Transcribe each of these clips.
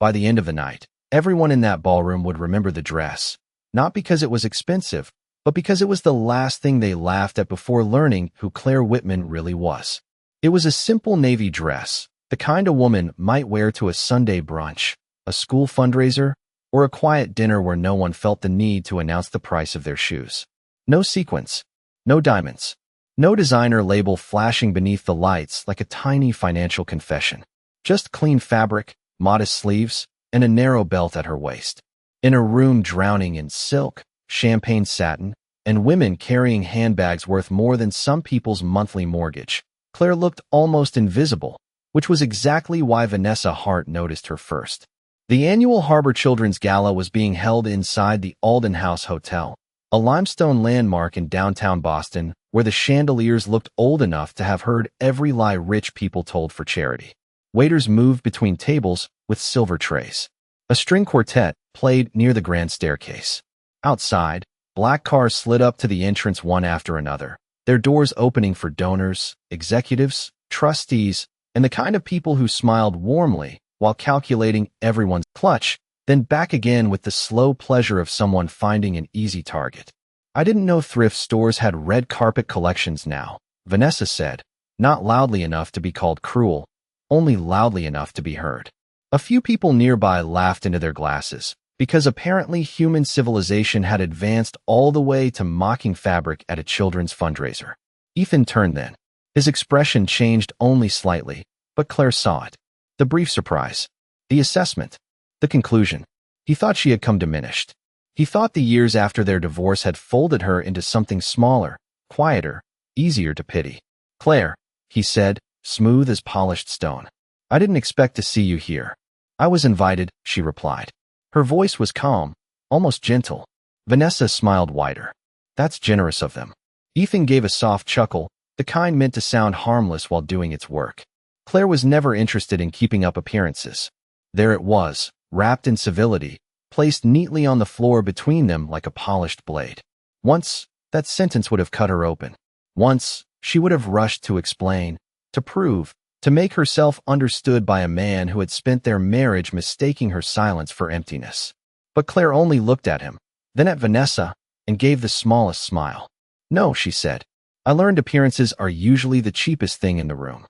By the end of the night, everyone in that ballroom would remember the dress, not because it was expensive, but because it was the last thing they laughed at before learning who Claire Whitman really was. It was a simple navy dress, the kind a woman might wear to a Sunday brunch, a school fundraiser, or a quiet dinner where no one felt the need to announce the price of their shoes. No sequins, no diamonds, no designer label flashing beneath the lights like a tiny financial confession. Just clean fabric, modest sleeves, and a narrow belt at her waist. In a room drowning in silk, champagne satin, and women carrying handbags worth more than some people's monthly mortgage, Claire looked almost invisible, which was exactly why Vanessa Hart noticed her first. The annual Harbor Children's Gala was being held inside the Alden House Hotel, a limestone landmark in downtown Boston where the chandeliers looked old enough to have heard every lie rich people told for charity. Waiters moved between tables with silver trays. A string quartet played near the grand staircase. Outside, black cars slid up to the entrance one after another, their doors opening for donors, executives, trustees, and the kind of people who smiled warmly while calculating everyone's clutch, then back again with the slow pleasure of someone finding an easy target. I didn't know thrift stores had red carpet collections now, Vanessa said, not loudly enough to be called cruel, only loudly enough to be heard. A few people nearby laughed into their glasses, because apparently human civilization had advanced all the way to mocking fabric at a children's fundraiser. Ethan turned then. His expression changed only slightly, but Claire saw it. The brief surprise, the assessment, the conclusion. He thought she had come diminished. He thought the years after their divorce had folded her into something smaller, quieter, easier to pity. Claire, he said, smooth as polished stone. I didn't expect to see you here. I was invited, she replied. Her voice was calm, almost gentle. Vanessa smiled wider. That's generous of them. Ethan gave a soft chuckle, the kind meant to sound harmless while doing its work. Claire was never interested in keeping up appearances. There it was, wrapped in civility, placed neatly on the floor between them like a polished blade. Once, that sentence would have cut her open. Once, she would have rushed to explain, to prove, to make herself understood by a man who had spent their marriage mistaking her silence for emptiness. But Claire only looked at him, then at Vanessa, and gave the smallest smile. No, she said. I learned appearances are usually the cheapest thing in the room.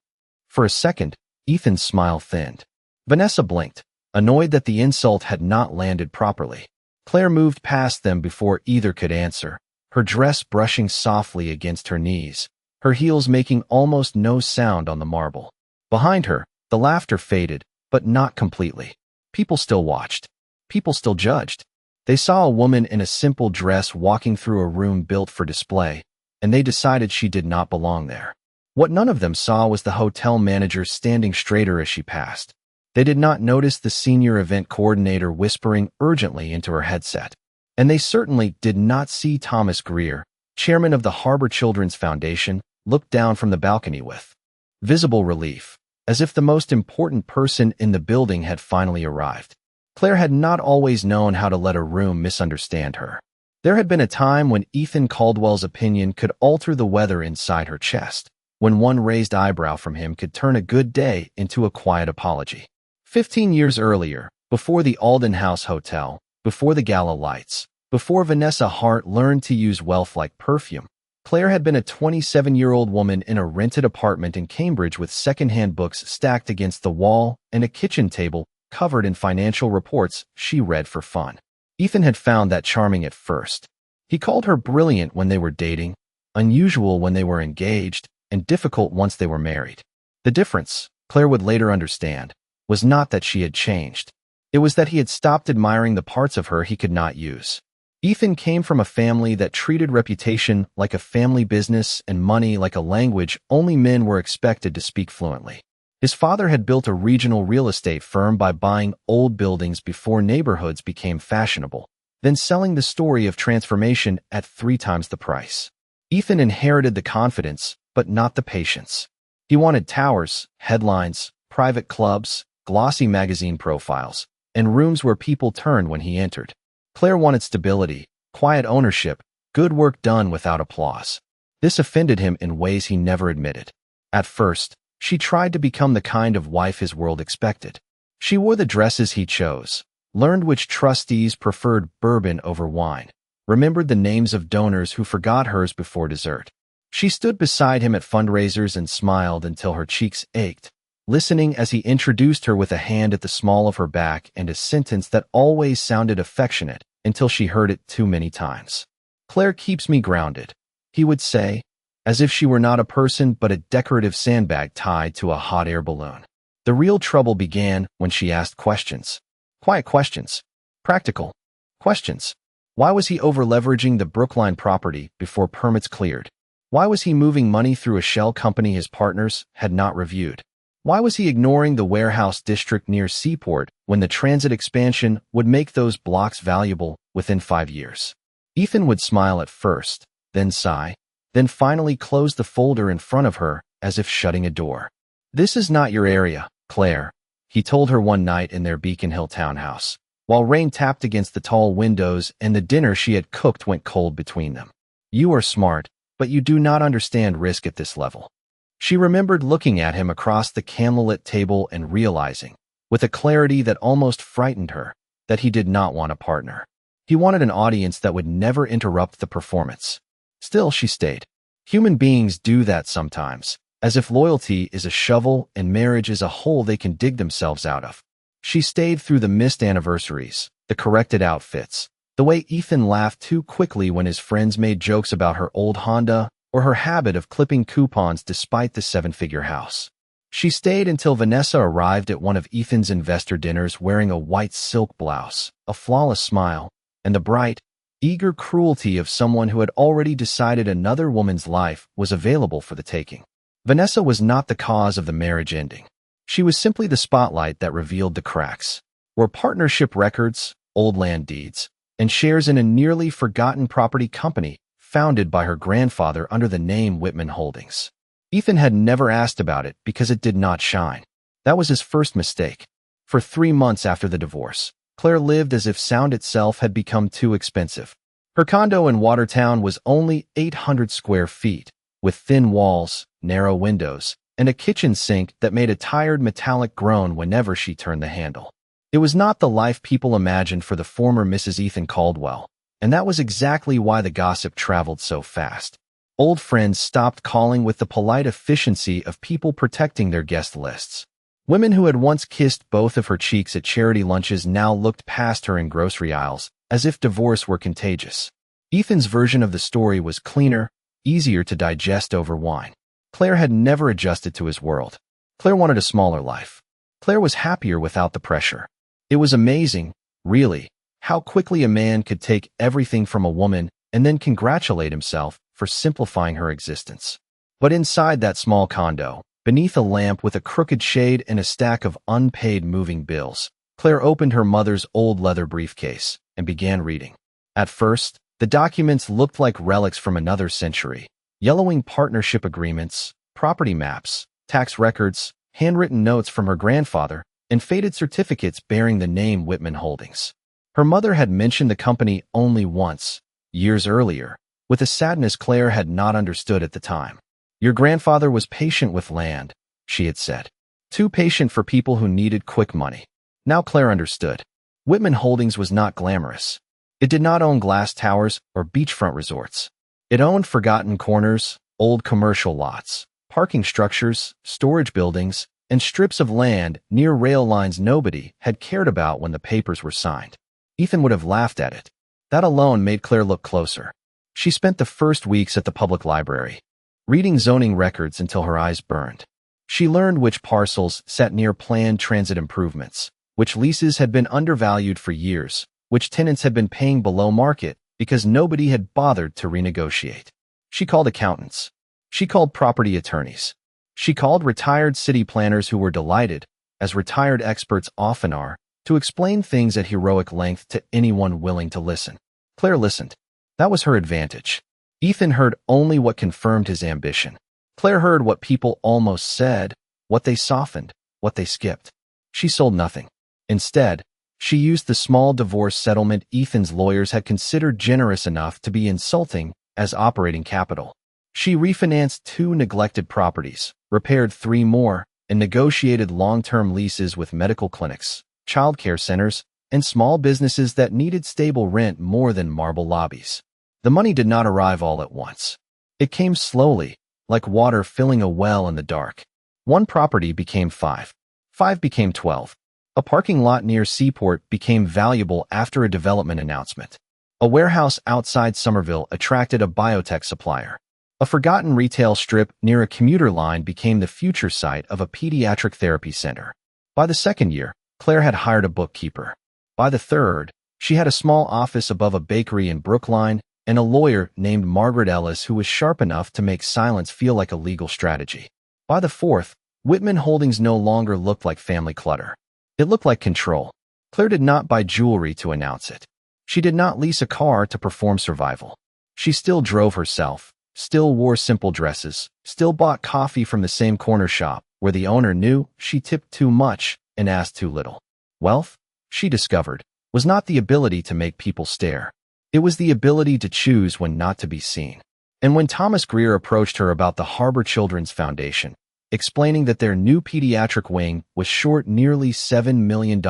For a second, Ethan's smile thinned. Vanessa blinked, annoyed that the insult had not landed properly. Claire moved past them before either could answer, her dress brushing softly against her knees, her heels making almost no sound on the marble. Behind her, the laughter faded, but not completely. People still watched. People still judged. They saw a woman in a simple dress walking through a room built for display, and they decided she did not belong there. What none of them saw was the hotel manager standing straighter as she passed. They did not notice the senior event coordinator whispering urgently into her headset. And they certainly did not see Thomas Greer, chairman of the Harbor Children's Foundation, look down from the balcony with visible relief, as if the most important person in the building had finally arrived. Claire had not always known how to let a room misunderstand her. There had been a time when Ethan Caldwell's opinion could alter the weather inside her chest, when one raised eyebrow from him could turn a good day into a quiet apology. 15 years earlier, before the Alden House Hotel, before the gala lights, before Vanessa Hart learned to use wealth like perfume, Claire had been a 27-year-old woman in a rented apartment in Cambridge with secondhand books stacked against the wall and a kitchen table covered in financial reports she read for fun. Ethan had found that charming at first. He called her brilliant when they were dating, unusual when they were engaged, and difficult once they were married. The difference, Claire would later understand, was not that she had changed. It was that he had stopped admiring the parts of her he could not use. Ethan came from a family that treated reputation like a family business and money like a language only men were expected to speak fluently. His father had built a regional real estate firm by buying old buildings before neighborhoods became fashionable, then selling the story of transformation at 3 times the price. Ethan inherited the confidence, but not the patience. He wanted towers, headlines, private clubs, glossy magazine profiles, and rooms where people turned when he entered. Claire wanted stability, quiet ownership, good work done without applause. This offended him in ways he never admitted. At first, she tried to become the kind of wife his world expected. She wore the dresses he chose, learned which trustees preferred bourbon over wine, remembered the names of donors who forgot hers before dessert. She stood beside him at fundraisers and smiled until her cheeks ached, listening as he introduced her with a hand at the small of her back and a sentence that always sounded affectionate until she heard it too many times. "Claire keeps me grounded," he would say, as if she were not a person but a decorative sandbag tied to a hot air balloon. The real trouble began when she asked questions. Quiet questions. Practical questions. Why was he over-leveraging the Brookline property before permits cleared? Why was he moving money through a shell company his partners had not reviewed? Why was he ignoring the warehouse district near Seaport when the transit expansion would make those blocks valuable within 5 years? Ethan would smile at first, then sigh, then finally close the folder in front of her as if shutting a door. "This is not your area, Claire," he told her one night in their Beacon Hill townhouse, while rain tapped against the tall windows and the dinner she had cooked went cold between them. "You are smart, but you do not understand risk at this level." She remembered looking at him across the candlelit table and realizing, with a clarity that almost frightened her, that he did not want a partner. He wanted an audience that would never interrupt the performance. Still, she stayed. Human beings do that sometimes, as if loyalty is a shovel and marriage is a hole they can dig themselves out of. She stayed through the missed anniversaries, the corrected outfits, the way Ethan laughed too quickly when his friends made jokes about her old Honda, or her habit of clipping coupons despite the 7-figure house. She stayed until Vanessa arrived at one of Ethan's investor dinners wearing a white silk blouse, a flawless smile, and the bright, eager cruelty of someone who had already decided another woman's life was available for the taking. Vanessa was not the cause of the marriage ending. She was simply the spotlight that revealed the cracks, where partnership records, old land deeds, and shares in a nearly forgotten property company founded by her grandfather under the name Whitman Holdings. Ethan had never asked about it because it did not shine. That was his first mistake. For 3 months after the divorce, Claire lived as if sound itself had become too expensive. Her condo in Watertown was only 800 square feet, with thin walls, narrow windows, and a kitchen sink that made a tired metallic groan whenever she turned the handle. It was not the life people imagined for the former Mrs. Ethan Caldwell, and that was exactly why the gossip traveled so fast. Old friends stopped calling with the polite efficiency of people protecting their guest lists. Women who had once kissed both of her cheeks at charity lunches now looked past her in grocery aisles, as if divorce were contagious. Ethan's version of the story was cleaner, easier to digest over wine. Claire had never adjusted to his world. Claire wanted a smaller life. Claire was happier without the pressure. It was amazing, really, how quickly a man could take everything from a woman and then congratulate himself for simplifying her existence. But inside that small condo, beneath a lamp with a crooked shade and a stack of unpaid moving bills, Claire opened her mother's old leather briefcase and began reading. At first, the documents looked like relics from another century. Yellowing partnership agreements, property maps, tax records, handwritten notes from her grandfather, and faded certificates bearing the name Whitman Holdings. Her mother had mentioned the company only once, years earlier, with a sadness Claire had not understood at the time. "Your grandfather was patient with land," she had said. "Too patient for people who needed quick money." Now Claire understood. Whitman Holdings was not glamorous. It did not own glass towers or beachfront resorts. It owned forgotten corners, old commercial lots, parking structures, storage buildings, and strips of land near rail lines nobody had cared about when the papers were signed. Ethan would have laughed at it. That alone made Claire look closer. She spent the first weeks at the public library, reading zoning records until her eyes burned. She learned which parcels sat near planned transit improvements, which leases had been undervalued for years, which tenants had been paying below market because nobody had bothered to renegotiate. She called accountants. She called property attorneys. She called retired city planners who were delighted, as retired experts often are, to explain things at heroic length to anyone willing to listen. Claire listened. That was her advantage. Ethan heard only what confirmed his ambition. Claire heard what people almost said, what they softened, what they skipped. She sold nothing. Instead, she used the small divorce settlement Ethan's lawyers had considered generous enough to be insulting as operating capital. She refinanced 2 neglected properties, repaired 3 more, and negotiated long-term leases with medical clinics, childcare centers, and small businesses that needed stable rent more than marble lobbies. The money did not arrive all at once. It came slowly, like water filling a well in the dark. One property became 5. 5 became 12. A parking lot near Seaport became valuable after a development announcement. A warehouse outside Somerville attracted a biotech supplier. A forgotten retail strip near a commuter line became the future site of a pediatric therapy center. By the second year, Claire had hired a bookkeeper. By the third, she had a small office above a bakery in Brookline and a lawyer named Margaret Ellis who was sharp enough to make silence feel like a legal strategy. By the fourth, Whitman Holdings no longer looked like family clutter. It looked like control. Claire did not buy jewelry to announce it. She did not lease a car to perform survival. She still drove herself, still wore simple dresses, still bought coffee from the same corner shop where the owner knew she tipped too much and asked too little. Wealth, she discovered, was not the ability to make people stare. It was the ability to choose when not to be seen. And when Thomas Greer approached her about the Harbor Children's Foundation, explaining that their new pediatric wing was short nearly $7 million,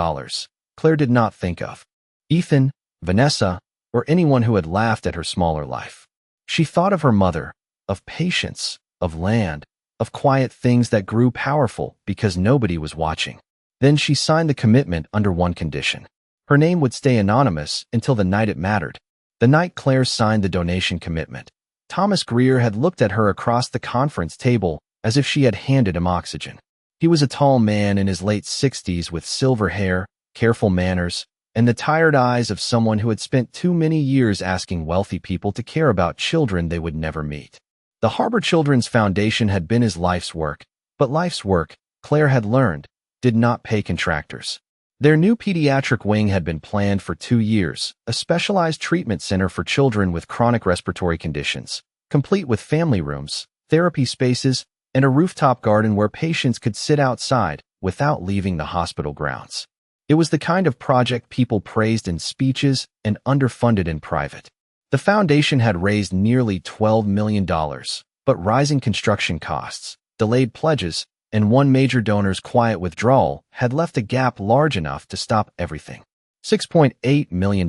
Claire did not think of Ethan, Vanessa, or anyone who had laughed at her smaller life. She thought of her mother, of patience, of land, of quiet things that grew powerful because nobody was watching. Then she signed the commitment under one condition. Her name would stay anonymous until the night it mattered. The night Claire signed the donation commitment, Thomas Greer had looked at her across the conference table as if she had handed him oxygen. He was a tall man in his late 60s with silver hair, careful manners, and the tired eyes of someone who had spent too many years asking wealthy people to care about children they would never meet. The Harbor Children's Foundation had been his life's work, but life's work, Claire had learned, did not pay contractors. Their new pediatric wing had been planned for 2 years, a specialized treatment center for children with chronic respiratory conditions, complete with family rooms, therapy spaces, and a rooftop garden where patients could sit outside without leaving the hospital grounds. It was the kind of project people praised in speeches and underfunded in private. The foundation had raised nearly $12 million, but rising construction costs, delayed pledges, and one major donor's quiet withdrawal had left a gap large enough to stop everything. $6.8 million.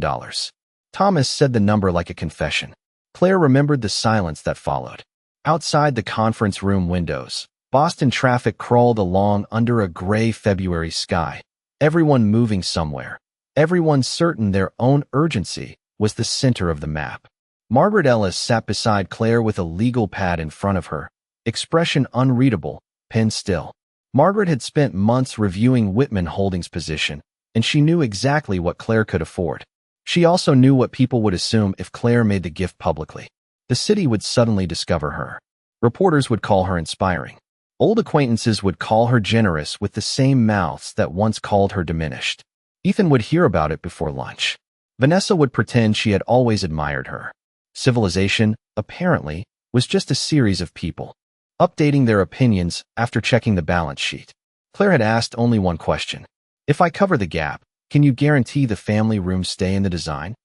Thomas said the number like a confession. Claire remembered the silence that followed. Outside the conference room windows, Boston traffic crawled along under a gray February sky. Everyone moving somewhere. Everyone certain their own urgency was the center of the map. Margaret Ellis sat beside Claire with a legal pad in front of her, expression unreadable, pen still. Margaret had spent months reviewing Whitman Holdings' position, and she knew exactly what Claire could afford. She also knew what people would assume if Claire made the gift publicly. The city would suddenly discover her. Reporters would call her inspiring. Old acquaintances would call her generous with the same mouths that once called her diminished. Ethan would hear about it before lunch. Vanessa would pretend she had always admired her. Civilization, apparently, was just a series of people, updating their opinions after checking the balance sheet. Claire had asked only one question. If I cover the gap, can you guarantee the family rooms stay in the design?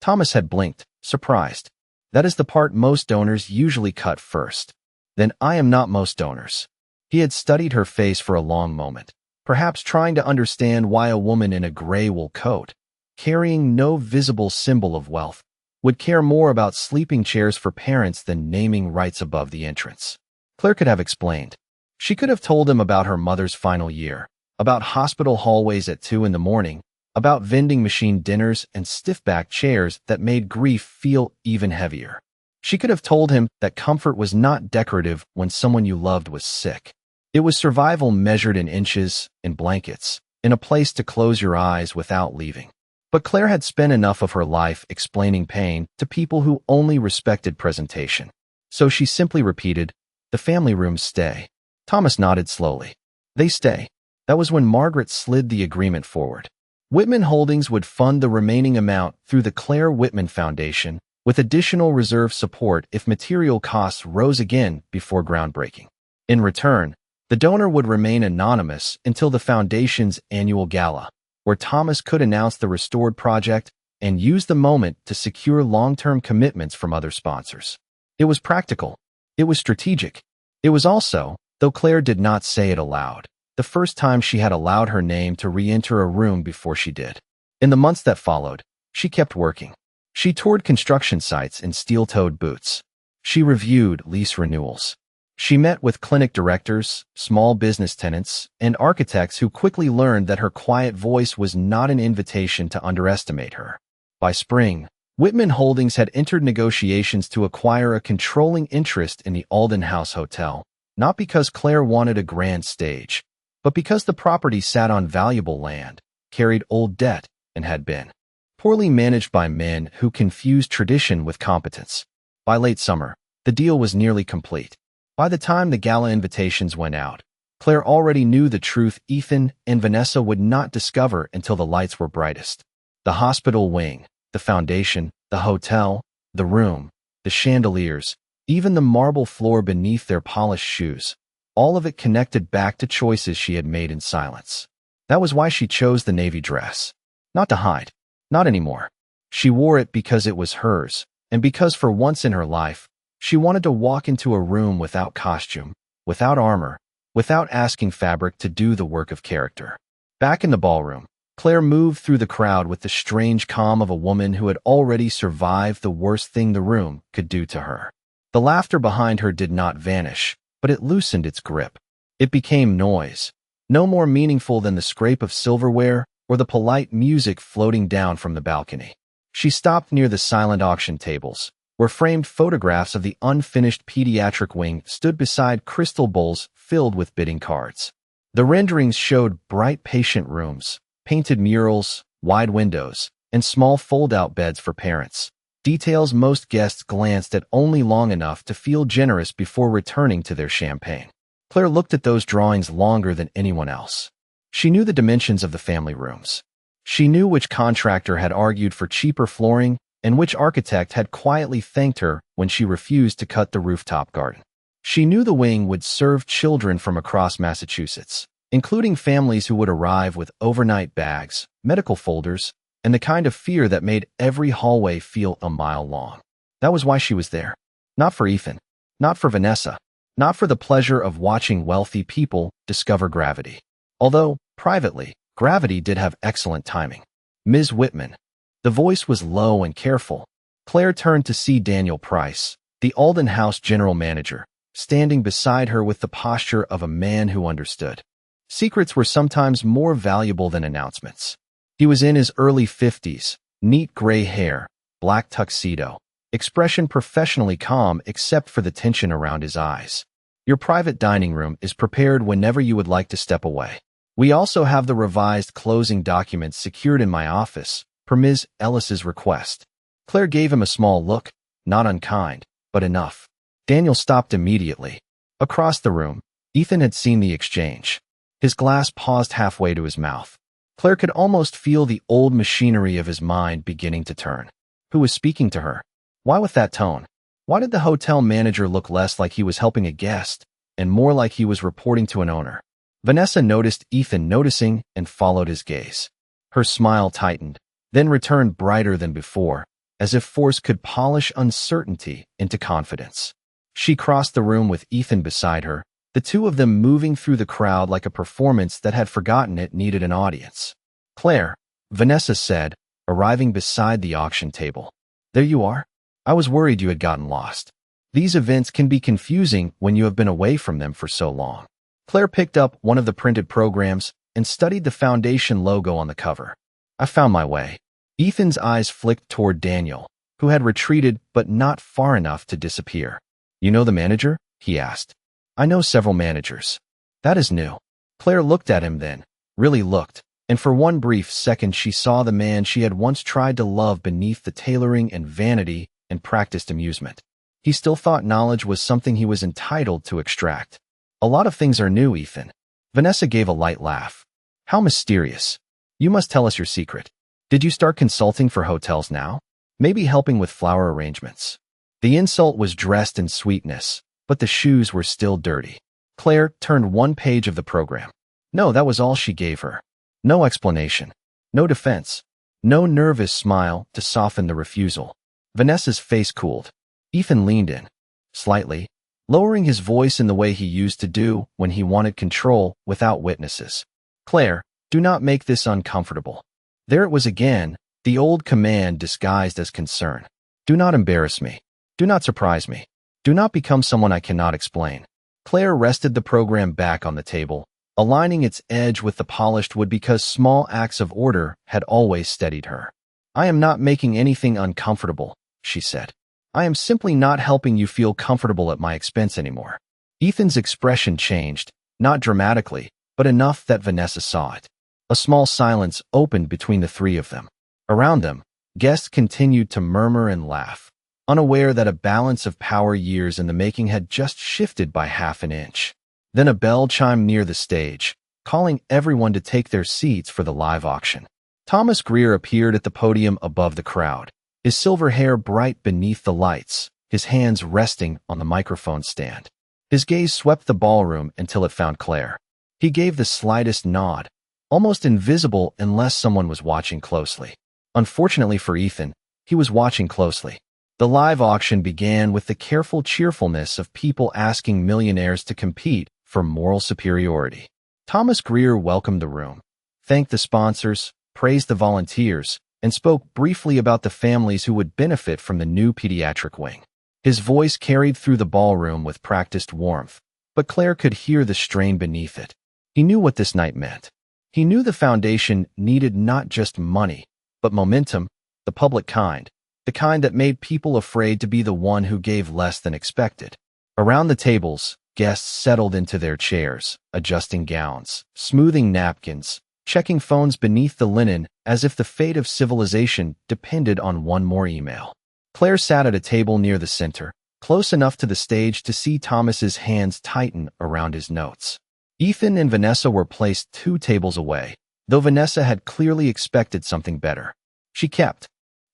Thomas had blinked, surprised. That is the part most donors usually cut first. Then I am not most donors. He had studied her face for a long moment, perhaps trying to understand why a woman in a gray wool coat, carrying no visible symbol of wealth, would care more about sleeping chairs for parents than naming rights above the entrance. Claire could have explained. She could have told him about her mother's final year, about hospital hallways at 2 a.m, about vending machine dinners and stiff-backed chairs that made grief feel even heavier. She could have told him that comfort was not decorative when someone you loved was sick. It was survival measured in inches, in blankets, in a place to close your eyes without leaving. But Claire had spent enough of her life explaining pain to people who only respected presentation. So she simply repeated, "The family rooms stay." Thomas nodded slowly. "They stay." That was when Margaret slid the agreement forward. Whitman Holdings would fund the remaining amount through the Claire Whitman Foundation, with additional reserve support if material costs rose again before groundbreaking. In return, the donor would remain anonymous until the foundation's annual gala, where Thomas could announce the restored project and use the moment to secure long-term commitments from other sponsors. It was practical. It was strategic. It was also though Claire did not say it aloud. The first time she had allowed her name to re-enter a room before she did. In the months that followed, she kept working. She toured construction sites in steel-toed boots. She reviewed lease renewals. She met with clinic directors, small business tenants, and architects who quickly learned that her quiet voice was not an invitation to underestimate her. By spring, Whitman Holdings had entered negotiations to acquire a controlling interest in the Alden House Hotel, not because Claire wanted a grand stage, but because the property sat on valuable land, carried old debt, and had been poorly managed by men who confused tradition with competence. By late summer, the deal was nearly complete. By the time the gala invitations went out, Claire already knew the truth Ethan and Vanessa would not discover until the lights were brightest. The hospital wing, the foundation, the hotel, the room, the chandeliers, even the marble floor beneath their polished shoes, all of it connected back to choices she had made in silence. That was why she chose the navy dress. Not to hide. Not anymore. She wore it because it was hers, and because for once in her life, she wanted to walk into a room without costume, without armor, without asking fabric to do the work of character. Back in the ballroom, Claire moved through the crowd with the strange calm of a woman who had already survived the worst thing the room could do to her. The laughter behind her did not vanish, but it loosened its grip. It became noise, no more meaningful than the scrape of silverware or the polite music floating down from the balcony. She stopped near the silent auction tables, where framed photographs of the unfinished pediatric wing stood beside crystal bowls filled with bidding cards. The renderings showed bright patient rooms, painted murals, wide windows, and small fold-out beds for parents. Details most guests glanced at only long enough to feel generous before returning to their champagne. Claire looked at those drawings longer than anyone else. She knew the dimensions of the family rooms. She knew which contractor had argued for cheaper flooring and which architect had quietly thanked her when she refused to cut the rooftop garden. She knew the wing would serve children from across Massachusetts, including families who would arrive with overnight bags, medical folders, and the kind of fear that made every hallway feel a mile long. That was why she was there. Not for Ethan, not for Vanessa, not for the pleasure of watching wealthy people discover gravity. Although, privately, gravity did have excellent timing. Ms. Whitman. The voice was low and careful. Claire turned to see Daniel Price, the Alden House general manager, standing beside her with the posture of a man who understood. Secrets were sometimes more valuable than announcements. He was in his early 50s, neat gray hair, black tuxedo, expression professionally calm except for the tension around his eyes. Your private dining room is prepared whenever you would like to step away. We also have the revised closing documents secured in my office, per Ms. Ellis's request. Claire gave him a small look, not unkind, but enough. Daniel stopped immediately. Across the room, Ethan had seen the exchange. His glass paused halfway to his mouth. Claire could almost feel the old machinery of his mind beginning to turn. Who was speaking to her? Why with that tone? Why did the hotel manager look less like he was helping a guest, and more like he was reporting to an owner? Vanessa noticed Ethan noticing and followed his gaze. Her smile tightened, then returned brighter than before, as if force could polish uncertainty into confidence. She crossed the room with Ethan beside her, the two of them moving through the crowd like a performance that had forgotten it needed an audience. Claire, Vanessa said, arriving beside the auction table. There you are. I was worried you had gotten lost. These events can be confusing when you have been away from them for so long. Claire picked up one of the printed programs and studied the foundation logo on the cover. I found my way. Ethan's eyes flicked toward Daniel, who had retreated but not far enough to disappear. You know the manager? He asked. I know several managers. That is new. Claire looked at him then, really looked, and for one brief second she saw the man she had once tried to love beneath the tailoring and vanity and practiced amusement. He still thought knowledge was something he was entitled to extract. A lot of things are new, Ethan. Vanessa gave a light laugh. How mysterious. You must tell us your secret. Did you start consulting for hotels now? Maybe helping with flower arrangements. The insult was dressed in sweetness, but the shoes were still dirty. Claire turned one page of the program. No, that was all she gave her. No explanation. No defense. No nervous smile to soften the refusal. Vanessa's face cooled. Ethan leaned in. Slightly. lowering his voice in the way he used to do when he wanted control without witnesses. "Claire, do not make this uncomfortable." There it was again, the old command disguised as concern. "Do not embarrass me. Do not surprise me. Do not become someone I cannot explain." Claire rested the program back on the table, aligning its edge with the polished wood because small acts of order had always steadied her. "I am not making anything uncomfortable," she said. "I am simply not helping you feel comfortable at my expense anymore." Ethan's expression changed, not dramatically, but enough that Vanessa saw it. A small silence opened between the three of them. Around them, guests continued to murmur and laugh, unaware that a balance of power years in the making had just shifted by half an inch. Then a bell chimed near the stage, calling everyone to take their seats for the live auction. Thomas Greer appeared at the podium above the crowd, his silver hair bright beneath the lights, his hands resting on the microphone stand. His gaze swept the ballroom until it found Claire. He gave the slightest nod, almost invisible unless someone was watching closely. Unfortunately for Ethan, he was watching closely. The live auction began with the careful cheerfulness of people asking millionaires to compete for moral superiority. Thomas Greer welcomed the room, thanked the sponsors, praised the volunteers, and spoke briefly about the families who would benefit from the new pediatric wing. His voice carried through the ballroom with practiced warmth, but Claire could hear the strain beneath it. He knew what this night meant. He knew the foundation needed not just money, but momentum, the public kind, the kind that made people afraid to be the one who gave less than expected. Around the tables, guests settled into their chairs, adjusting gowns, smoothing napkins, checking phones beneath the linen as if the fate of civilization depended on one more email. Claire sat at a table near the center, close enough to the stage to see Thomas's hands tighten around his notes. Ethan and Vanessa were placed 2 tables away, though Vanessa had clearly expected something better. She kept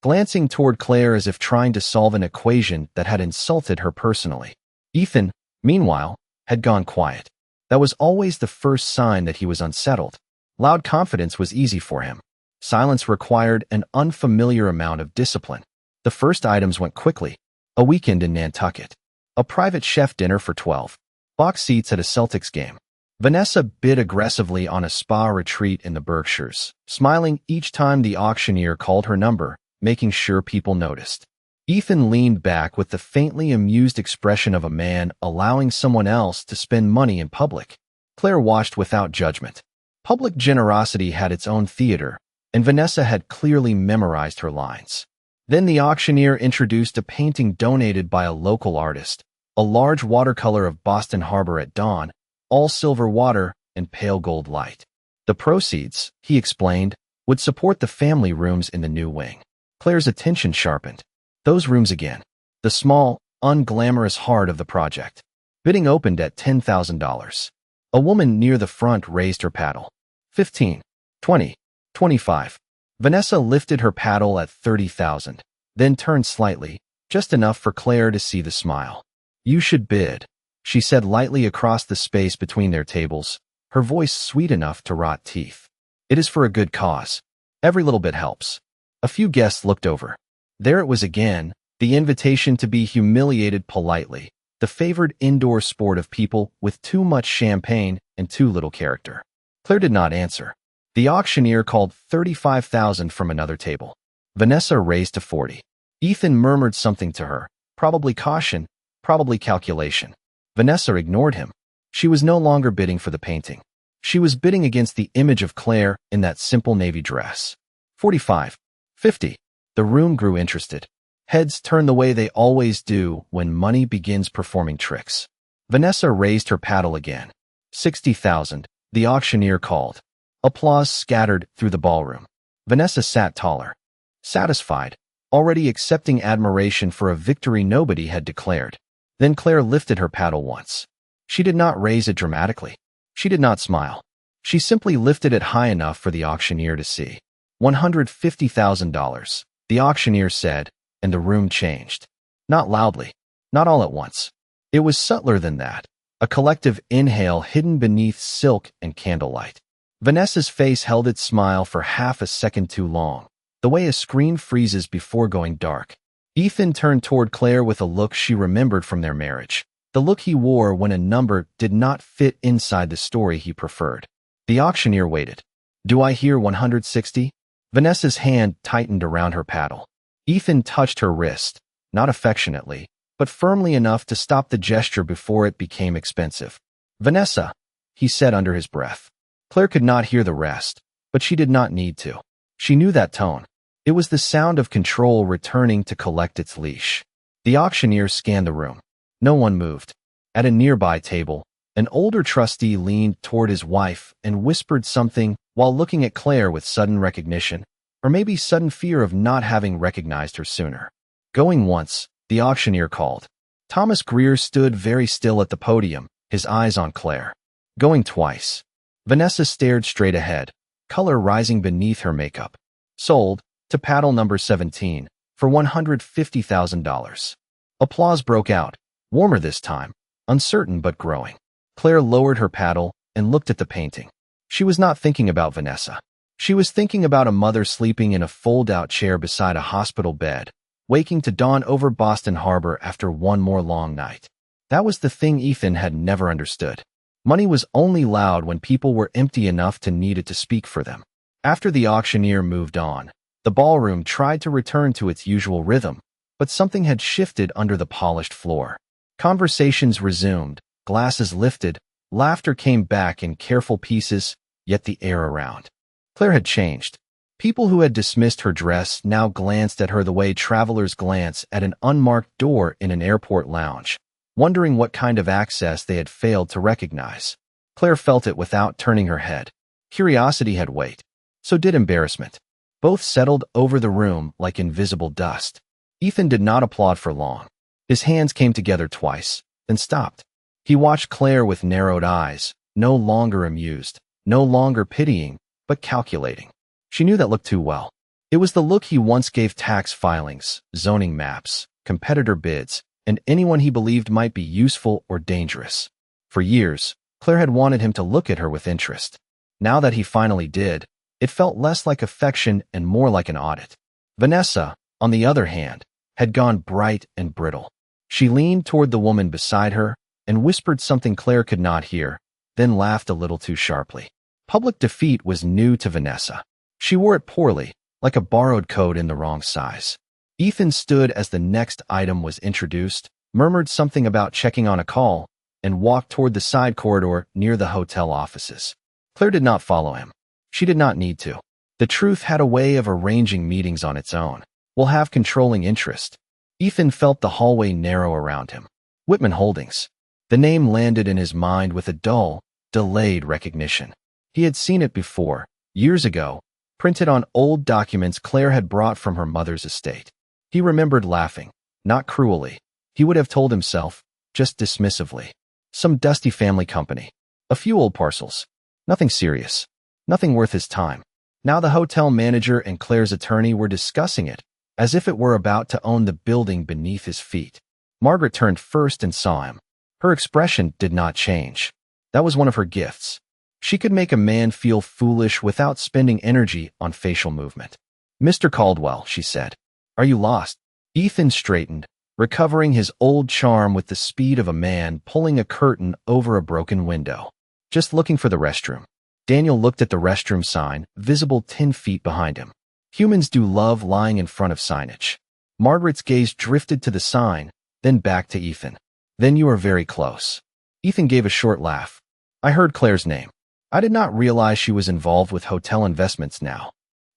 glancing toward Claire as if trying to solve an equation that had insulted her personally. Ethan, meanwhile, had gone quiet. That was always the first sign that he was unsettled. Loud confidence was easy for him. Silence required an unfamiliar amount of discipline. The first items went quickly. A weekend in Nantucket. A private chef dinner for 12. Box seats at a Celtics game. Vanessa bid aggressively on a spa retreat in the Berkshires, smiling each time the auctioneer called her number, making sure people noticed. Ethan leaned back with the faintly amused expression of a man allowing someone else to spend money in public. Claire watched without judgment. Public generosity had its own theater, and Vanessa had clearly memorized her lines. Then the auctioneer introduced a painting donated by a local artist, a large watercolor of Boston Harbor at dawn, all silver water and pale gold light. The proceeds, he explained, would support the family rooms in the new wing. Claire's attention sharpened. Those rooms again. The small, unglamorous heart of the project. Bidding opened at $10,000. A woman near the front raised her paddle. 15, 20, 25. Vanessa lifted her paddle at 30,000, then turned slightly, just enough for Claire to see the smile. "You should bid," she said lightly across the space between their tables, her voice sweet enough to rot teeth. "It is for a good cause. Every little bit helps." A few guests looked over. There it was again, the invitation to be humiliated politely, the favored indoor sport of people with too much champagne and too little character. Claire did not answer. The auctioneer called 35,000 from another table. Vanessa raised to 40. Ethan murmured something to her, probably caution, probably calculation. Vanessa ignored him. She was no longer bidding for the painting. She was bidding against the image of Claire in that simple navy dress. 45. 50. The room grew interested. Heads turned the way they always do when money begins performing tricks. Vanessa raised her paddle again. 60,000, the auctioneer called. Applause scattered through the ballroom. Vanessa sat taller. Satisfied, already accepting admiration for a victory nobody had declared. Then Claire lifted her paddle once. She did not raise it dramatically. She did not smile. She simply lifted it high enough for the auctioneer to see. $150,000, the auctioneer said, and the room changed. Not loudly, not all at once. It was subtler than that, a collective inhale hidden beneath silk and candlelight. Vanessa's face held its smile for half a second too long, the way a screen freezes before going dark. Ethan turned toward Claire with a look she remembered from their marriage, The look he wore when a number did not fit inside the story he preferred. The auctioneer waited. "Do I hear 160? Vanessa's hand tightened around her paddle. Ethan touched her wrist, not affectionately, but firmly enough to stop the gesture before it became expensive. "Vanessa," he said under his breath. Claire could not hear the rest, but she did not need to. She knew that tone. It was the sound of control returning to collect its leash. The auctioneer scanned the room. No one moved. At a nearby table, an older trustee leaned toward his wife and whispered something while looking at Claire with sudden recognition, or maybe sudden fear of not having recognized her sooner. Going once, the auctioneer called. Thomas Greer stood very still at the podium, his eyes on Claire. Going twice. Vanessa stared straight ahead, color rising beneath her makeup. Sold, to paddle number 17, for $150,000. Applause broke out, warmer this time, uncertain but growing. Claire lowered her paddle and looked at the painting. She was not thinking about Vanessa. She was thinking about a mother sleeping in a fold-out chair beside a hospital bed, waking to dawn over Boston Harbor after one more long night. That was the thing Ethan had never understood. Money was only loud when people were empty enough to need it to speak for them. After the auctioneer moved on, the ballroom tried to return to its usual rhythm, but something had shifted under the polished floor. Conversations resumed, glasses lifted, laughter came back in careful pieces, yet the air around. Claire had changed. People who had dismissed her dress now glanced at her the way travelers glance at an unmarked door in an airport lounge, wondering what kind of access they had failed to recognize. Claire felt it without turning her head. Curiosity had weight. So did embarrassment. Both settled over the room like invisible dust. Ethan did not applaud for long. His hands came together twice, then stopped. He watched Claire with narrowed eyes, no longer amused, no longer pitying, but calculating. She knew that look too well. It was the look he once gave tax filings, zoning maps, competitor bids, and anyone he believed might be useful or dangerous. For years, Claire had wanted him to look at her with interest. Now that he finally did, it felt less like affection and more like an audit. Vanessa, on the other hand, had gone bright and brittle. She leaned toward the woman beside her and whispered something Claire could not hear, then laughed a little too sharply. Public defeat was new to Vanessa. She wore it poorly, like a borrowed coat in the wrong size. Ethan stood as the next item was introduced, murmured something about checking on a call, and walked toward the side corridor near the hotel offices. Claire did not follow him. She did not need to. The truth had a way of arranging meetings on its own. Will have controlling interest. Ethan felt the hallway narrow around him. Whitman Holdings. The name landed in his mind with a dull, delayed recognition. He had seen it before, years ago, printed on old documents Claire had brought from her mother's estate. He remembered laughing, not cruelly. He would have told himself, just dismissively. Some dusty family company. A few old parcels. Nothing serious. Nothing worth his time. Now the hotel manager and Claire's attorney were discussing it, as if it were about to own the building beneath his feet. Margaret turned first and saw him. Her expression did not change. That was one of her gifts. She could make a man feel foolish without spending energy on facial movement. "Mr. Caldwell," she said. "Are you lost?" Ethan straightened, recovering his old charm with the speed of a man pulling a curtain over a broken window. "Just looking for the restroom." Daniel looked at the restroom sign, visible 10 feet behind him. Humans do love lying in front of signage. Margaret's gaze drifted to the sign, then back to Ethan. "Then you are very close." Ethan gave a short laugh. "I heard Claire's name. I did not realize she was involved with hotel investments now."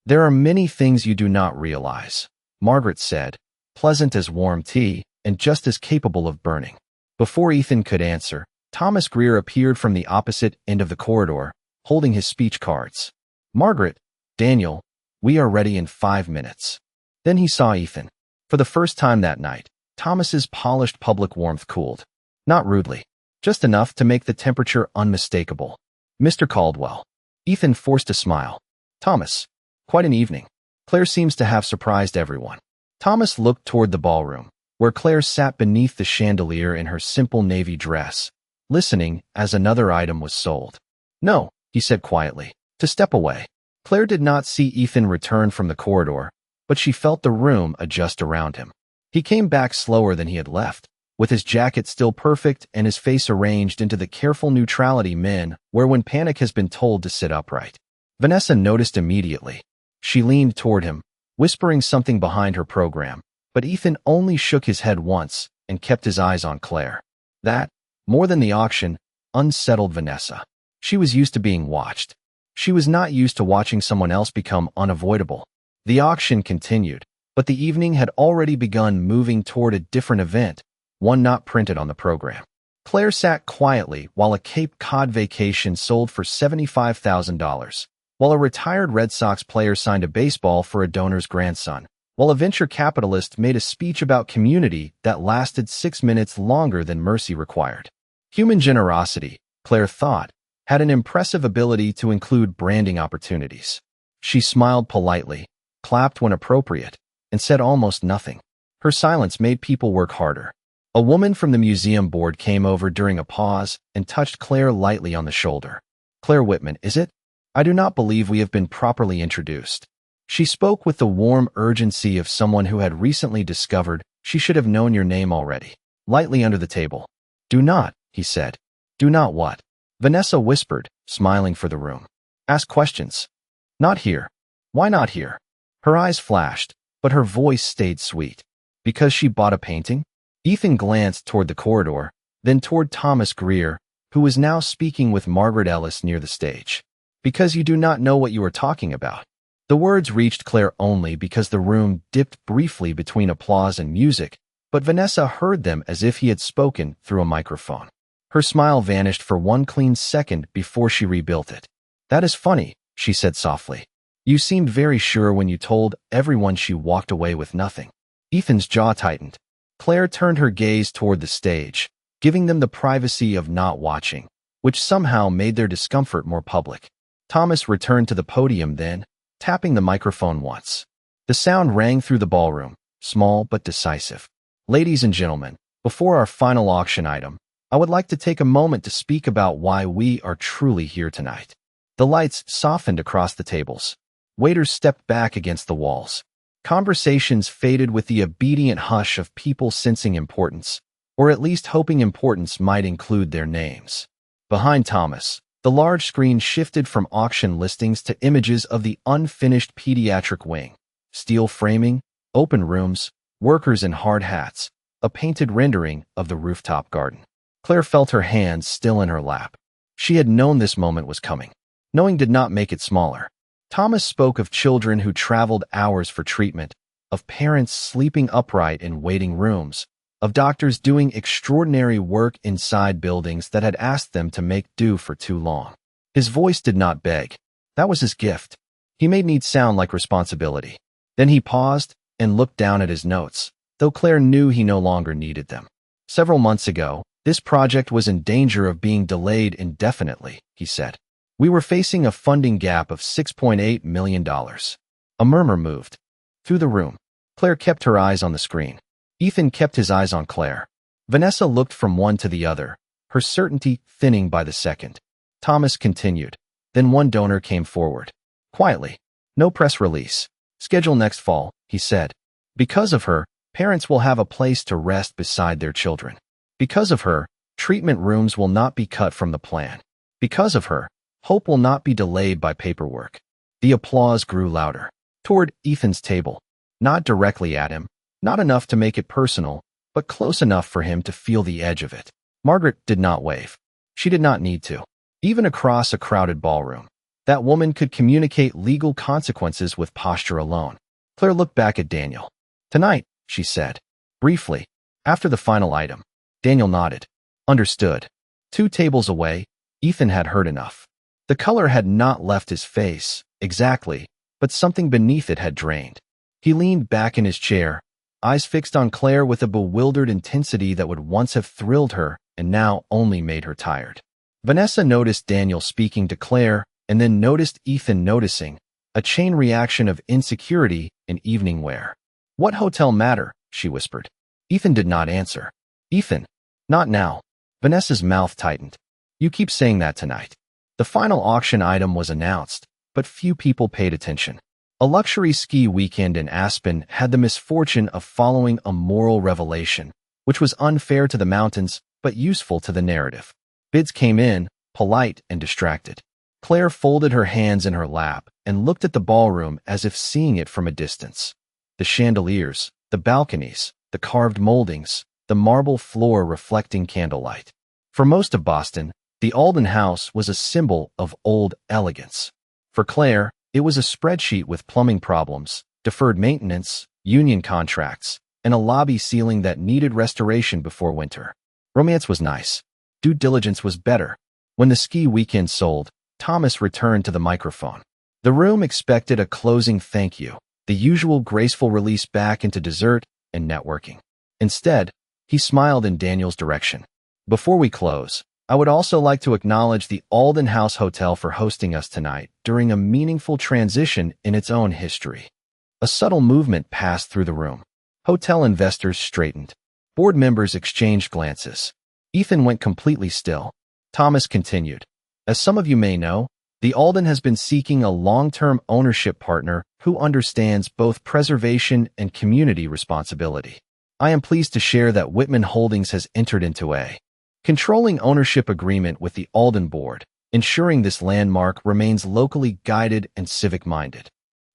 "There are many things you do not realize," Margaret said, pleasant as warm tea and just as capable of burning. Before Ethan could answer, Thomas Greer appeared from the opposite end of the corridor, holding his speech cards. "Margaret, Daniel, we are ready in 5 minutes." Then he saw Ethan. For the first time that night, Thomas's polished public warmth cooled. Not rudely, just enough to make the temperature unmistakable. "Mr. Caldwell." Ethan forced a smile. "Thomas. Quite an evening." Claire seems to have surprised everyone. Thomas looked toward the ballroom, where Claire sat beneath the chandelier in her simple navy dress, listening as another item was sold. "No," he said quietly, to step away. Claire did not see Ethan return from the corridor, but she felt the room adjust around him. He came back slower than he had left, with his jacket still perfect and his face arranged into the careful neutrality men wear when panic has been told to sit upright. Vanessa noticed immediately. She leaned toward him, whispering something behind her program, but Ethan only shook his head once and kept his eyes on Claire. That, more than the auction, unsettled Vanessa. She was used to being watched. She was not used to watching someone else become unavoidable. The auction continued, but the evening had already begun moving toward a different event, one not printed on the program. Claire sat quietly while a Cape Cod vacation sold for $75,000, while a retired Red Sox player signed a baseball for a donor's grandson, while a venture capitalist made a speech about community that lasted 6 minutes longer than mercy required. Human generosity, Claire thought, had an impressive ability to include branding opportunities. She smiled politely, clapped when appropriate, and said almost nothing. Her silence made people work harder. A woman from the museum board came over during a pause and touched Claire lightly on the shoulder. "Claire Whitman, is it? I do not believe we have been properly introduced." She spoke with the warm urgency of someone who had recently discovered she should have known your name already. Lightly under the table. "Do not," he said. "Do not what?" Vanessa whispered, smiling for the room. "Ask questions." "Not here." "Why not here?" Her eyes flashed, but her voice stayed sweet. "Because she bought a painting?" Ethan glanced toward the corridor, then toward Thomas Greer, who was now speaking with Margaret Ellis near the stage. "Because you do not know what you are talking about." The words reached Claire only because the room dipped briefly between applause and music, but Vanessa heard them as if he had spoken through a microphone. Her smile vanished for one clean second before she rebuilt it. "That is funny," she said softly. "You seemed very sure when you told everyone she walked away with nothing." Ethan's jaw tightened. Claire turned her gaze toward the stage, giving them the privacy of not watching, which somehow made their discomfort more public. Thomas returned to the podium then, tapping the microphone once. The sound rang through the ballroom, small but decisive. "Ladies and gentlemen, before our final auction item, I would like to take a moment to speak about why we are truly here tonight." The lights softened across the tables. Waiters stepped back against the walls. Conversations faded with the obedient hush of people sensing importance, or at least hoping importance might include their names. Behind Thomas, the large screen shifted from auction listings to images of the unfinished pediatric wing, steel framing, open rooms, workers in hard hats, a painted rendering of the rooftop garden. Claire felt her hands still in her lap. She had known this moment was coming. Knowing did not make it smaller. Thomas spoke of children who traveled hours for treatment, of parents sleeping upright in waiting rooms, of doctors doing extraordinary work inside buildings that had asked them to make do for too long. His voice did not beg. That was his gift. He made needs sound like responsibility. Then he paused and looked down at his notes, though Claire knew he no longer needed them. "Several months ago, this project was in danger of being delayed indefinitely," he said. "We were facing a funding gap of $6.8 million. A murmur moved through the room. Claire kept her eyes on the screen. Ethan kept his eyes on Claire. Vanessa looked from one to the other, her certainty thinning by the second. Thomas continued. Then one donor came forward. Quietly. "No press release. Schedule next fall," he said. "Because of her, parents will have a place to rest beside their children. Because of her, treatment rooms will not be cut from the plan. Because of her, hope will not be delayed by paperwork." The applause grew louder. Toward Ethan's table. Not directly at him, not enough to make it personal, but close enough for him to feel the edge of it. Margaret did not wave. She did not need to. Even across a crowded ballroom, that woman could communicate legal consequences with posture alone. Claire looked back at Daniel. "Tonight," she said. Briefly, after the final item. Daniel nodded. "Understood." 2 tables away, Ethan had heard enough. The color had not left his face, exactly, but something beneath it had drained. He leaned back in his chair, eyes fixed on Claire with a bewildered intensity that would once have thrilled her and now only made her tired. Vanessa noticed Daniel speaking to Claire and then noticed Ethan noticing, a chain reaction of insecurity in evening wear. "What hotel matter?" she whispered. Ethan did not answer. "Ethan, not now." Vanessa's mouth tightened. "You keep saying that tonight." The final auction item was announced, but few people paid attention. A luxury ski weekend in Aspen had the misfortune of following a moral revelation, which was unfair to the mountains but useful to the narrative. Bids came in, polite and distracted. Claire folded her hands in her lap and looked at the ballroom as if seeing it from a distance. The chandeliers, the balconies, the carved moldings, the marble floor reflecting candlelight. For most of Boston, the Alden house was a symbol of old elegance. For Claire, it was a spreadsheet with plumbing problems, deferred maintenance, union contracts, and a lobby ceiling that needed restoration before winter. Romance was nice. Due diligence was better. When the ski weekend sold, Thomas returned to the microphone. The room expected a closing thank you, the usual graceful release back into dessert and networking. Instead, he smiled in Daniel's direction. Before we close, I would also like to acknowledge the Alden House Hotel for hosting us tonight during a meaningful transition in its own history. A subtle movement passed through the room. Hotel investors straightened. Board members exchanged glances. Ethan went completely still. Thomas continued. As some of you may know, the Alden has been seeking a long-term ownership partner who understands both preservation and community responsibility. I am pleased to share that Whitman Holdings has entered into a controlling ownership agreement with the Alden Board, ensuring this landmark remains locally guided and civic-minded.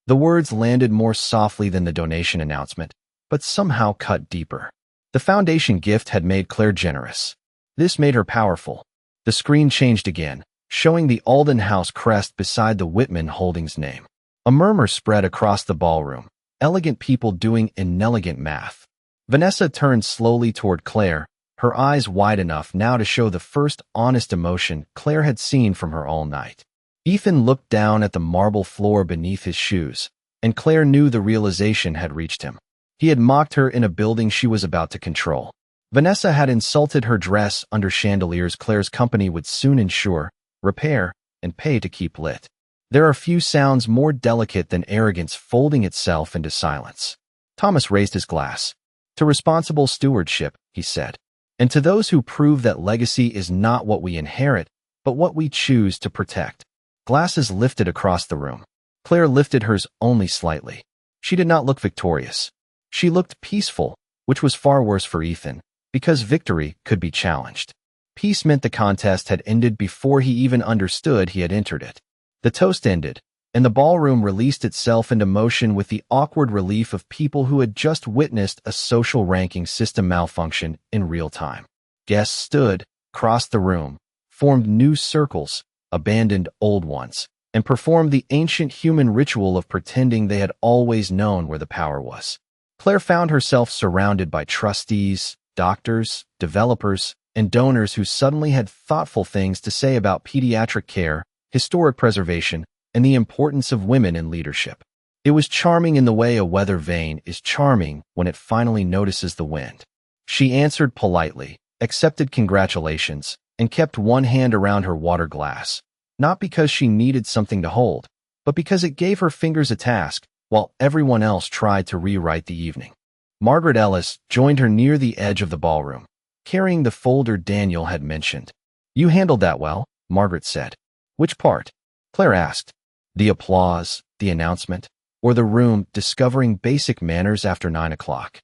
The words landed more softly than the donation announcement, but somehow cut deeper. The foundation gift had made Claire generous. This made her powerful. The screen changed again, showing the Alden House crest beside the Whitman Holdings name. A murmur spread across the ballroom, elegant people doing inelegant math. Vanessa turned slowly toward Claire, her eyes wide enough now to show the first honest emotion Claire had seen from her all night. Ethan looked down at the marble floor beneath his shoes, and Claire knew the realization had reached him. He had mocked her in a building she was about to control. Vanessa had insulted her dress under chandeliers Claire's company would soon ensure, repair, and pay to keep lit. There are few sounds more delicate than arrogance folding itself into silence. Thomas raised his glass. To responsible stewardship, he said, and to those who prove that legacy is not what we inherit, but what we choose to protect. Glasses lifted across the room. Claire lifted hers only slightly. She did not look victorious. She looked peaceful, which was far worse for Ethan, because victory could be challenged. Peace meant the contest had ended before he even understood he had entered it. The toast ended, and the ballroom released itself into motion with the awkward relief of people who had just witnessed a social ranking system malfunction in real time. Guests stood, crossed the room, formed new circles, abandoned old ones, and performed the ancient human ritual of pretending they had always known where the power was. Claire found herself surrounded by trustees, doctors, developers, and donors who suddenly had thoughtful things to say about pediatric care, historic preservation, and the importance of women in leadership. It was charming in the way a weather vane is charming when it finally notices the wind. She answered politely, accepted congratulations, and kept one hand around her water glass, not because she needed something to hold, but because it gave her fingers a task, while everyone else tried to rewrite the evening. Margaret Ellis joined her near the edge of the ballroom, carrying the folder Daniel had mentioned. "You handled that well," Margaret said. "Which part?" Claire asked. The applause, the announcement, or the room discovering basic manners after 9 o'clock.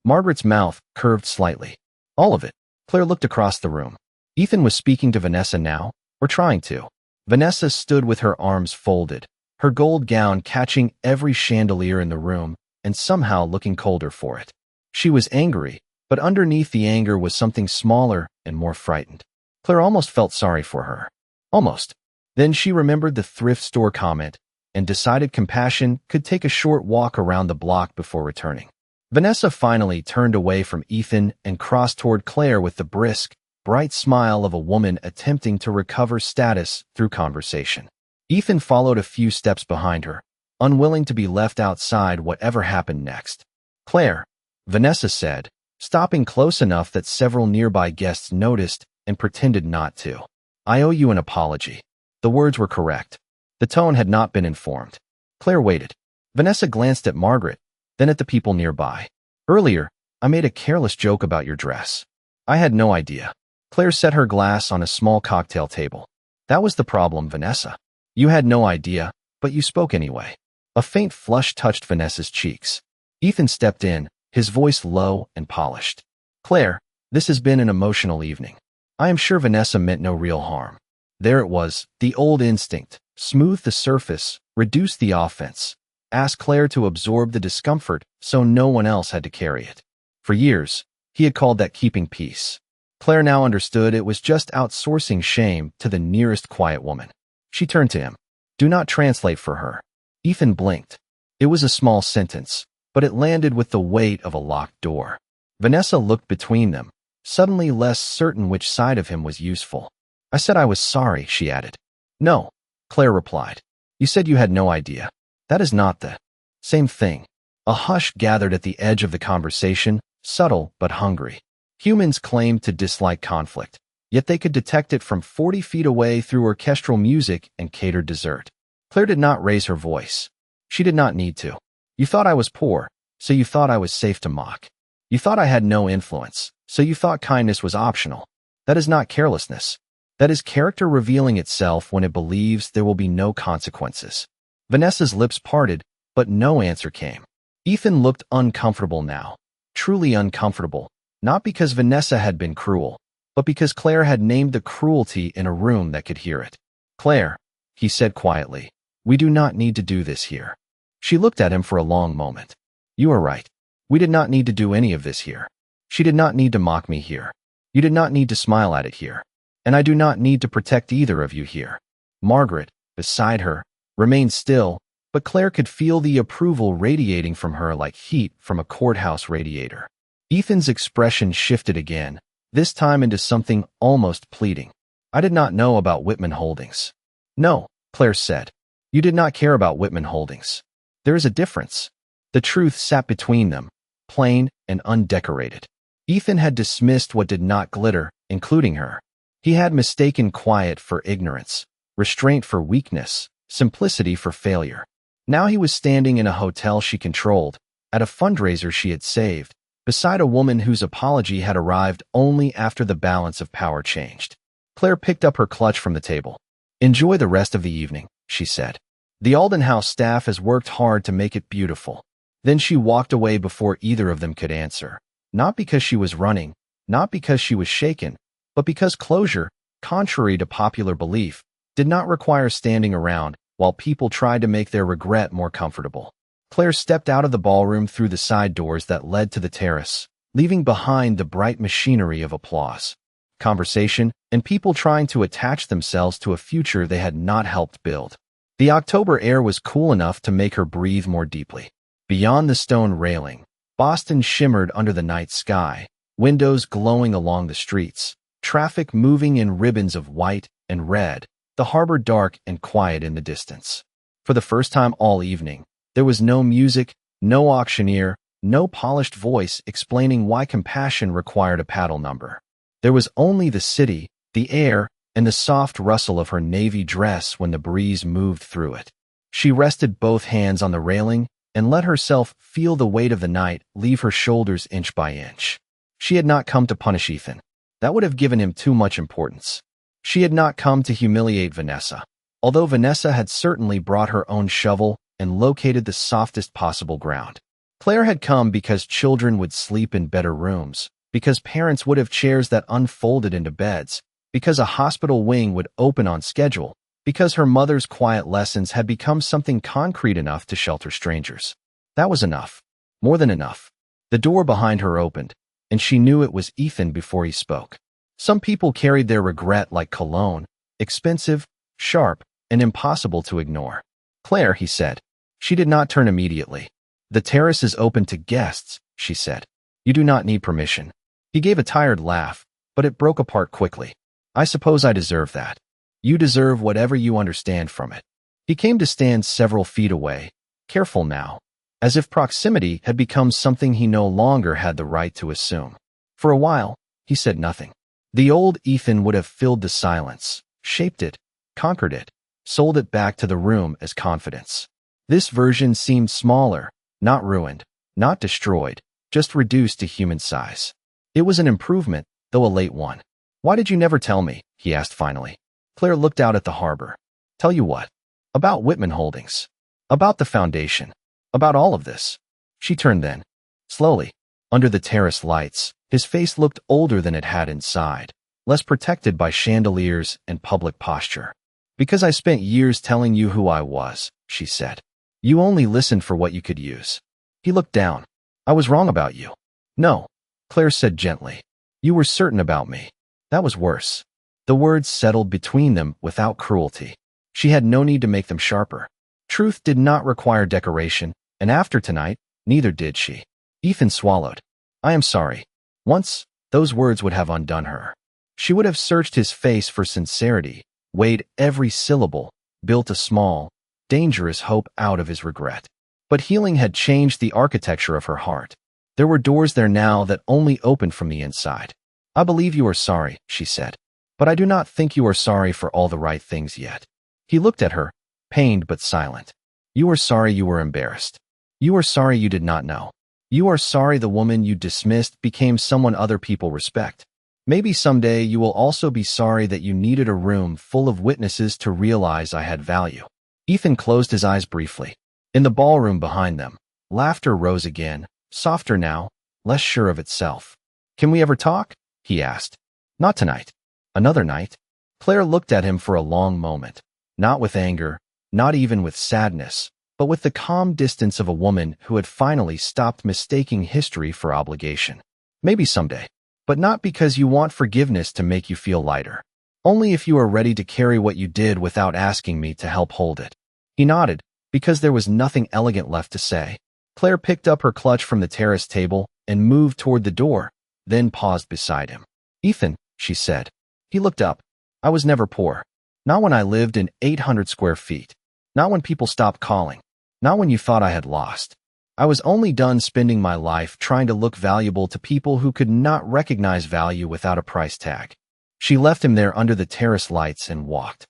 Margaret's mouth curved slightly. All of it. Claire looked across the room. Ethan was speaking to Vanessa now, or trying to. Vanessa stood with her arms folded, her gold gown catching every chandelier in the room and somehow looking colder for it. She was angry, but underneath the anger was something smaller and more frightened. Claire almost felt sorry for her. Almost. Then she remembered the thrift store comment and decided compassion could take a short walk around the block before returning. Vanessa finally turned away from Ethan and crossed toward Claire with the brisk, bright smile of a woman attempting to recover status through conversation. Ethan followed a few steps behind her, unwilling to be left outside whatever happened next. "Claire," Vanessa said, stopping close enough that several nearby guests noticed and pretended not to. "I owe you an apology." The words were correct. The tone had not been informed. Claire waited. Vanessa glanced at Margaret, then at the people nearby. "Earlier, I made a careless joke about your dress. I had no idea." Claire set her glass on a small cocktail table. "That was the problem, Vanessa. You had no idea, but you spoke anyway." A faint flush touched Vanessa's cheeks. Ethan stepped in, his voice low and polished. Claire, this has been an emotional evening. I am sure Vanessa meant no real harm. There it was, the old instinct. Smooth the surface, reduce the offense. Ask Claire to absorb the discomfort so no one else had to carry it. For years, he had called that keeping peace. Claire now understood it was just outsourcing shame to the nearest quiet woman. She turned to him. Do not translate for her. Ethan blinked. It was a small sentence, but it landed with the weight of a locked door. Vanessa looked between them, suddenly less certain which side of him was useful. I said I was sorry, she added. No, Claire replied. You said you had no idea. That is not the same thing. A hush gathered at the edge of the conversation, subtle but hungry. Humans claimed to dislike conflict, yet they could detect it from 40 feet away through orchestral music and catered dessert. Claire did not raise her voice. She did not need to. You thought I was poor, so you thought I was safe to mock. You thought I had no influence, so you thought kindness was optional. That is not carelessness. That is character revealing itself when it believes there will be no consequences. Vanessa's lips parted, but no answer came. Ethan looked uncomfortable now, truly uncomfortable, not because Vanessa had been cruel, but because Claire had named the cruelty in a room that could hear it. Claire, he said quietly, we do not need to do this here. She looked at him for a long moment. You are right. We did not need to do any of this here. She did not need to mock me here. You did not need to smile at it here. And I do not need to protect either of you here. Margaret, beside her, remained still, but Claire could feel the approval radiating from her like heat from a courthouse radiator. Ethan's expression shifted again, this time into something almost pleading. I did not know about Whitman Holdings. No, Claire said. You did not care about Whitman Holdings. There is a difference. The truth sat between them, plain and undecorated. Ethan had dismissed what did not glitter, including her. He had mistaken quiet for ignorance, restraint for weakness, simplicity for failure. Now he was standing in a hotel she controlled, at a fundraiser she had saved, beside a woman whose apology had arrived only after the balance of power changed. Claire picked up her clutch from the table. Enjoy the rest of the evening, she said. The Alden House staff has worked hard to make it beautiful. Then she walked away before either of them could answer. Not because she was running, not because she was shaken, but because closure, contrary to popular belief, did not require standing around while people tried to make their regret more comfortable. Claire stepped out of the ballroom through the side doors that led to the terrace, leaving behind the bright machinery of applause, conversation, and people trying to attach themselves to a future they had not helped build. The October air was cool enough to make her breathe more deeply. Beyond the stone railing, Boston shimmered under the night sky, windows glowing along the streets, traffic moving in ribbons of white and red, the harbor dark and quiet in the distance. For the first time all evening, there was no music, no auctioneer, no polished voice explaining why compassion required a paddle number. There was only the city, the air, and the soft rustle of her navy dress when the breeze moved through it. She rested both hands on the railing and let herself feel the weight of the night leave her shoulders inch by inch. She had not come to punish Ethan. That would have given him too much importance. She had not come to humiliate Vanessa, although Vanessa had certainly brought her own shovel and located the softest possible ground. Claire had come because children would sleep in better rooms, because parents would have chairs that unfolded into beds, because a hospital wing would open on schedule, because her mother's quiet lessons had become something concrete enough to shelter strangers. That was enough. More than enough. The door behind her opened, and she knew it was Ethan before he spoke. Some people carried their regret like cologne, expensive, sharp, and impossible to ignore. Claire, he said. She did not turn immediately. The terrace is open to guests, she said. You do not need permission. He gave a tired laugh, but it broke apart quickly. I suppose I deserve that. You deserve whatever you understand from it. He came to stand several feet away, careful now, as if proximity had become something he no longer had the right to assume. For a while, he said nothing. The old Ethan would have filled the silence, shaped it, conquered it, sold it back to the room as confidence. This version seemed smaller, not ruined, not destroyed, just reduced to human size. It was an improvement, though a late one. Why did you never tell me? He asked finally. Claire looked out at the harbor. Tell you what? About Whitman Holdings. About the foundation. About all of this. She turned then. Slowly. Under the terrace lights, his face looked older than it had inside, less protected by chandeliers and public posture. "Because I spent years telling you who I was," she said. "You only listened for what you could use." He looked down. "I was wrong about you." "No," Claire said gently. "You were certain about me. That was worse." The words settled between them without cruelty. She had no need to make them sharper. Truth did not require decoration, and after tonight, neither did she. Ethan swallowed. "I am sorry." Once, those words would have undone her. She would have searched his face for sincerity, weighed every syllable, built a small, dangerous hope out of his regret. But healing had changed the architecture of her heart. There were doors there now that only opened from the inside. "I believe you are sorry," she said. "But I do not think you are sorry for all the right things yet." He looked at her, pained but silent. "You are sorry you were embarrassed. You are sorry you did not know. You are sorry the woman you dismissed became someone other people respect. Maybe someday you will also be sorry that you needed a room full of witnesses to realize I had value." Ethan closed his eyes briefly. In the ballroom behind them, laughter rose again, softer now, less sure of itself. "Can we ever talk?" he asked. "Not tonight. Another night." Claire looked at him for a long moment, not with anger, not even with sadness, but with the calm distance of a woman who had finally stopped mistaking history for obligation. "Maybe someday, but not because you want forgiveness to make you feel lighter. Only if you are ready to carry what you did without asking me to help hold it." He nodded, because there was nothing elegant left to say. Claire picked up her clutch from the terrace table and moved toward the door, then paused beside him. "Ethan," she said. He looked up. "I was never poor. Not when I lived in 800 square feet. Not when people stopped calling. Not when you thought I had lost. I was only done spending my life trying to look valuable to people who could not recognize value without a price tag." She left him there under the terrace lights and walked.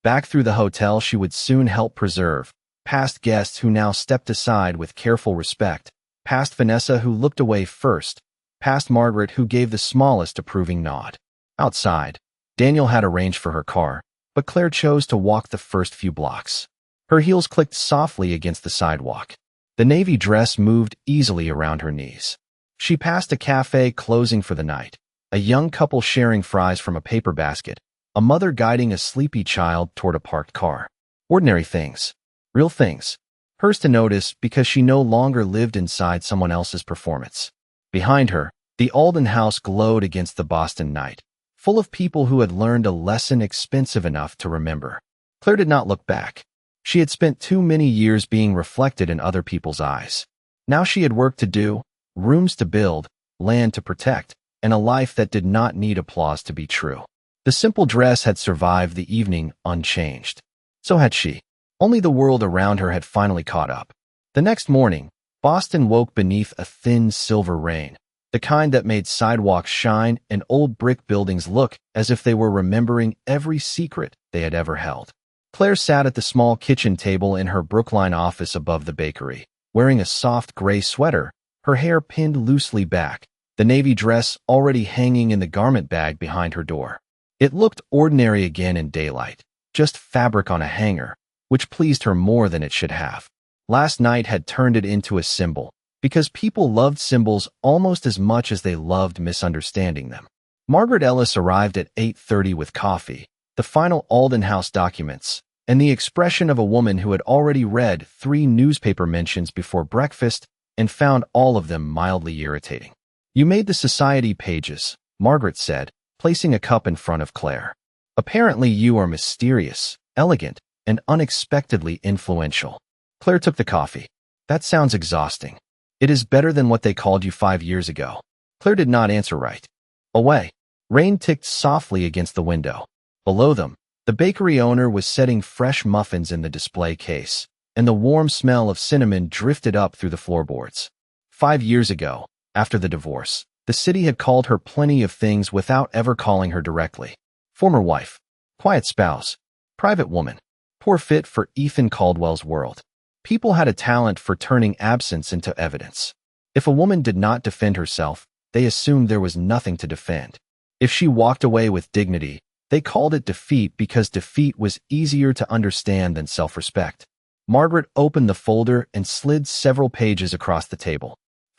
Back through the hotel she would soon help preserve, past guests who now stepped aside with careful respect, past Vanessa who looked away first, past Margaret who gave the smallest approving nod. Outside, Daniel had arranged for her car, but Claire chose to walk the first few blocks. Her heels clicked softly against the sidewalk. The navy dress moved easily around her knees. She passed a cafe closing for the night, a young couple sharing fries from a paper basket, a mother guiding a sleepy child toward a parked car. Ordinary things. Real things. Hers to notice because she no longer lived inside someone else's performance. Behind her, the Alden house glowed against the Boston night, full of people who had learned a lesson expensive enough to remember. Claire did not look back. She had spent too many years being reflected in other people's eyes. Now she had work to do, rooms to build, land to protect, and a life that did not need applause to be true. The simple dress had survived the evening unchanged. So had she. Only the world around her had finally caught up. The next morning, Boston woke beneath a thin silver rain, the kind that made sidewalks shine and old brick buildings look as if they were remembering every secret they had ever held. Claire sat at the small kitchen table in her Brookline office above the bakery, wearing a soft gray sweater, her hair pinned loosely back, the navy dress already hanging in the garment bag behind her door. It looked ordinary again in daylight, just fabric on a hanger, which pleased her more than it should have. Last night had turned it into a symbol, because people loved symbols almost as much as they loved misunderstanding them. Margaret Ellis arrived at 8:30 with coffee, the final Alden House documents, and the expression of a woman who had already read 3 newspaper mentions before breakfast and found all of them mildly irritating. "You made the society pages," Margaret said, placing a cup in front of Claire. "Apparently you are mysterious, elegant, and unexpectedly influential." Claire took the coffee. "That sounds exhausting." "It is better than what they called you 5 years ago." Claire did not answer right. Away. Rain ticked softly against the window. Below them, the bakery owner was setting fresh muffins in the display case, and the warm smell of cinnamon drifted up through the floorboards. 5 years ago, after the divorce, the city had called her plenty of things without ever calling her directly. Former wife, quiet spouse, private woman, poor fit for Ethan Caldwell's world. People had a talent for turning absence into evidence. If a woman did not defend herself, they assumed there was nothing to defend. If she walked away with dignity, they called it defeat because defeat was easier to understand than self-respect. Margaret opened the folder and slid several pages across the table.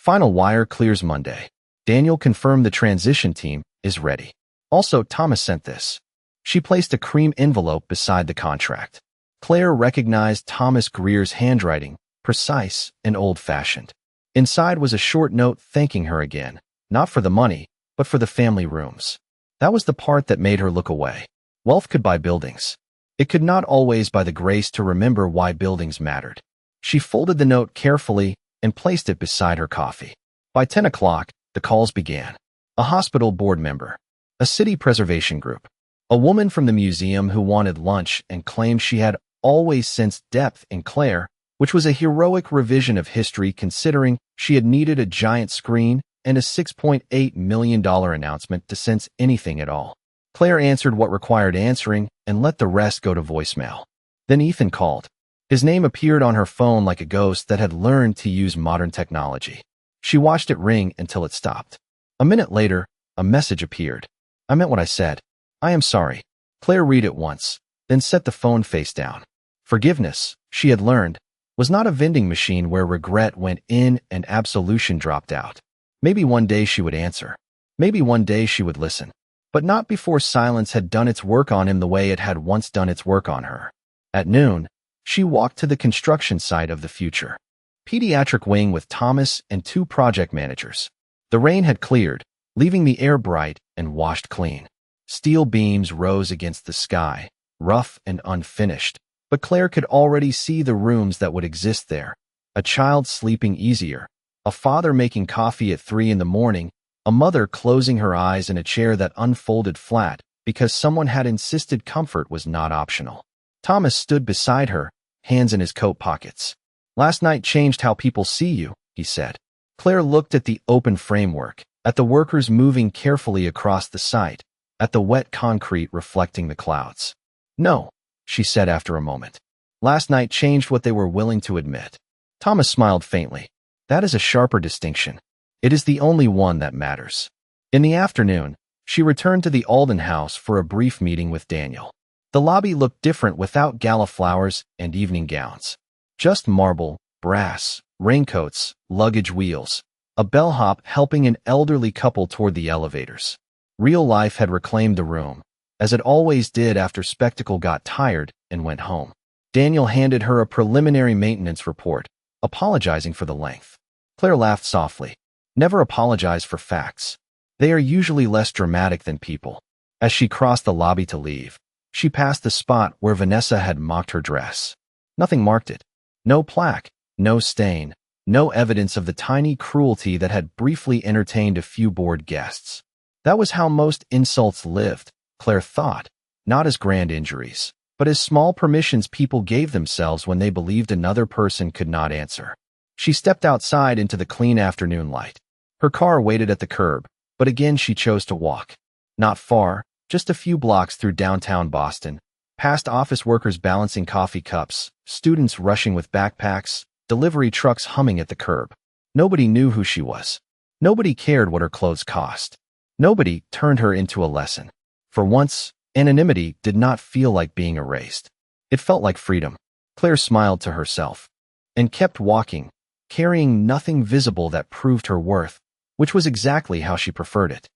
Final wire clears Monday. Daniel confirmed the transition team is ready. Also, Thomas sent this. She placed a cream envelope beside the contract. Claire recognized Thomas Greer's handwriting, precise and old-fashioned. Inside was a short note thanking her again, not for the money, but for the family rooms. That was the part that made her look away. Wealth could buy buildings. It could not always buy the grace to remember why buildings mattered. She folded the note carefully and placed it beside her coffee. By 10 o'clock, the calls began. A hospital board member, a city preservation group, a woman from the museum who wanted lunch and claimed she had always sensed depth in Claire, which was a heroic revision of history considering she had needed a giant screen and a $6.8 million announcement to sense anything at all. Claire answered what required answering and let the rest go to voicemail. Then Ethan called. His name appeared on her phone like a ghost that had learned to use modern technology. She watched it ring until it stopped. A minute later, a message appeared. I meant what I said. I am sorry. Claire read it once, then set the phone face down. Forgiveness, she had learned, was not a vending machine where regret went in and absolution dropped out. Maybe one day she would answer. Maybe one day she would listen. But not before silence had done its work on him the way it had once done its work on her. At noon, she walked to the construction site of the future. Pediatric wing with Thomas and 2 project managers. The rain had cleared, leaving the air bright and washed clean. Steel beams rose against the sky, rough and unfinished, but Claire could already see the rooms that would exist there. A child sleeping easier, a father making coffee at 3 in the morning, a mother closing her eyes in a chair that unfolded flat because someone had insisted comfort was not optional. Thomas stood beside her, hands in his coat pockets. Last night changed how people see you, he said. Claire looked at the open framework, at the workers moving carefully across the site, at the wet concrete reflecting the clouds. No, she said after a moment. Last night changed what they were willing to admit. Thomas smiled faintly. That is a sharper distinction. It is the only one that matters. In the afternoon, she returned to the Alden house for a brief meeting with Daniel. The lobby looked different without gala flowers and evening gowns. Just marble, brass, raincoats, luggage wheels, a bellhop helping an elderly couple toward the elevators. Real life had reclaimed the room, as it always did after spectacle got tired and went home. Daniel handed her a preliminary maintenance report, apologizing for the length. Claire laughed softly. Never apologize for facts. They are usually less dramatic than people. As she crossed the lobby to leave, she passed the spot where Vanessa had mocked her dress. Nothing marked it. No plaque, no stain, no evidence of the tiny cruelty that had briefly entertained a few bored guests. That was how most insults lived, Claire thought, not as grand injuries, but as small permissions people gave themselves when they believed another person could not answer. She stepped outside into the clean afternoon light. Her car waited at the curb, but again she chose to walk. Not far, just a few blocks through downtown Boston, past office workers balancing coffee cups, students rushing with backpacks, delivery trucks humming at the curb. Nobody knew who she was. Nobody cared what her clothes cost. Nobody turned her into a lesson. For once, anonymity did not feel like being erased. It felt like freedom. Claire smiled to herself and kept walking, carrying nothing visible that proved her worth, which was exactly how she preferred it.